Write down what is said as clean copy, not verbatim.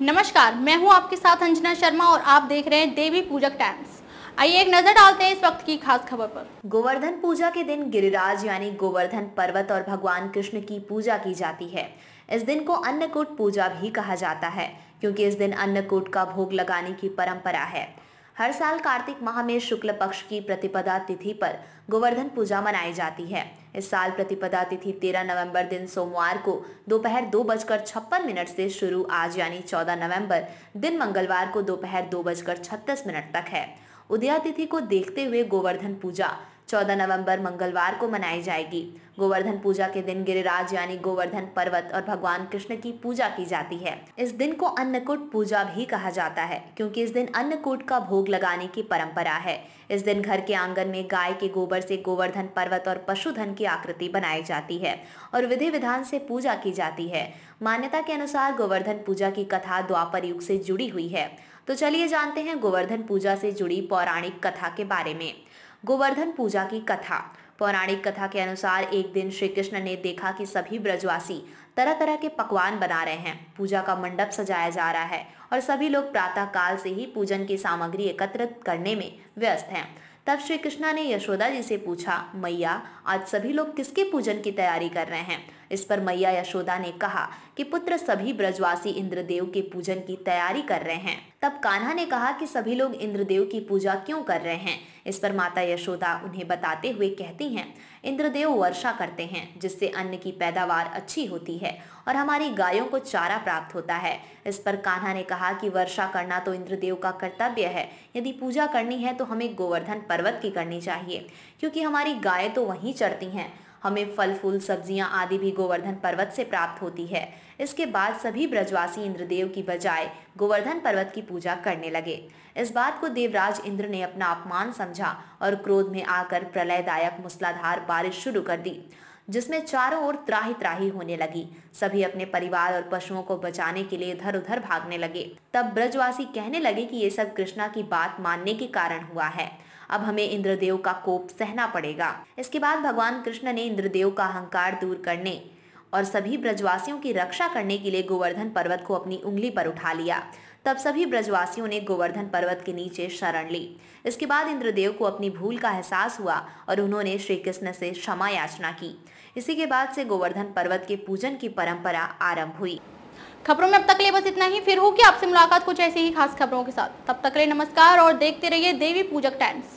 नमस्कार, मैं हूं आपके साथ अंजना शर्मा और आप देख रहे हैं देवी पूजक टाइम्स। आइए एक नजर डालते हैं इस वक्त की खास खबर पर। गोवर्धन पूजा के दिन गिरिराज यानी गोवर्धन पर्वत और भगवान कृष्ण की पूजा की जाती है। इस दिन को अन्नकूट पूजा भी कहा जाता है क्योंकि इस दिन अन्नकूट का भोग लगाने की परंपरा है। हर साल कार्तिक माह में शुक्ल पक्ष की प्रतिपदा तिथि पर गोवर्धन पूजा मनाई जाती है। इस साल प्रतिपदा तिथि 13 नवंबर दिन सोमवार को दोपहर 2:56 से शुरू आज यानी 14 नवंबर दिन मंगलवार को दोपहर 2:36 तक है। उदया तिथि को देखते हुए गोवर्धन पूजा 14 नवंबर मंगलवार को मनाई जाएगी। गोवर्धन पूजा के दिन गिरिराज यानी गोवर्धन पर्वत और भगवान कृष्ण की पूजा की जाती है। इस दिन को अन्नकूट पूजा भी कहा जाता है क्योंकि इस दिन अन्नकूट का भोग लगाने की परंपरा है। इस दिन घर के आंगन में गाय के गोबर से गोवर्धन पर्वत और पशुधन की आकृति बनाई जाती है और विधि विधान से पूजा की जाती है। मान्यता के अनुसार गोवर्धन पूजा की कथा द्वापर युग से जुड़ी हुई है। तो चलिए जानते हैं गोवर्धन पूजा से जुड़ी पौराणिक कथा के बारे में। गोवर्धन पूजा की कथा। पौराणिक कथा के अनुसार एक दिन श्री कृष्ण ने देखा कि सभी ब्रजवासी तरह तरह के पकवान बना रहे हैं। पूजा का मंडप सजाया जा रहा है और सभी लोग प्रातः काल से ही पूजन की सामग्री एकत्रित करने में व्यस्त हैं। तब श्री कृष्णा ने यशोदा जी से पूछा, मैया आज सभी लोग किसके पूजन की तैयारी कर रहे हैं? इस पर मैया यशोदा ने कहा कि पुत्र सभी ब्रजवासी इंद्रदेव के पूजन की तैयारी कर रहे हैं। तब कान्हा ने कहा कि सभी लोग इंद्रदेव की पूजा क्यों कर रहे हैं? इस पर माता यशोदा उन्हें बताते हुए कहती हैं, इंद्रदेव वर्षा करते हैं जिससे अन्न की पैदावार अच्छी होती है और हमारी गायों को चारा प्राप्त होता है। इस पर कान्हा ने कहा कि वर्षा करना तो इंद्रदेव का कर्तव्य है, यदि पूजा करनी है तो हमें गोवर्धन पर्वत की करनी चाहिए क्योंकि हमारी गायें तो वहीं चरती हैं। हमें फल फूल सब्जियां आदि भी गोवर्धन पर्वत से प्राप्त होती है। इसके बाद सभी ब्रजवासी इंद्रदेव की बजाय गोवर्धन पर्वत की पूजा करने लगे। इस बात को देवराज इंद्र ने अपना अपमान समझा और क्रोध में आकर प्रलयदायक मूसलाधार बारिश शुरू कर दी जिसमें चारों ओर त्राही त्राही होने लगी। सभी अपने परिवार और पशुओं को बचाने के लिए इधर उधर भागने लगे। तब ब्रजवासी कहने लगे कि ये सब कृष्णा की बात मानने के कारण हुआ है, अब हमें इंद्रदेव का कोप सहना पड़ेगा। इसके बाद भगवान कृष्ण ने इंद्रदेव का अहंकार दूर करने और सभी ब्रजवासियों की रक्षा करने के लिए गोवर्धन पर्वत को अपनी उंगली पर उठा लिया। तब सभी ब्रजवासियों ने गोवर्धन पर्वत के नीचे शरण ली। इसके बाद इंद्रदेव को अपनी भूल का एहसास हुआ और उन्होंने श्री कृष्ण से क्षमा याचना की। इसी के बाद से गोवर्धन पर्वत के पूजन की परंपरा आरंभ हुई। खबरों में अब तक के लिए बस इतना ही। फिर होगी आपसे मुलाकात कुछ ऐसी ही खास खबरों के साथ। तब तक के लिए नमस्कार और देखते रहिए देवी पूजक टाइम्स।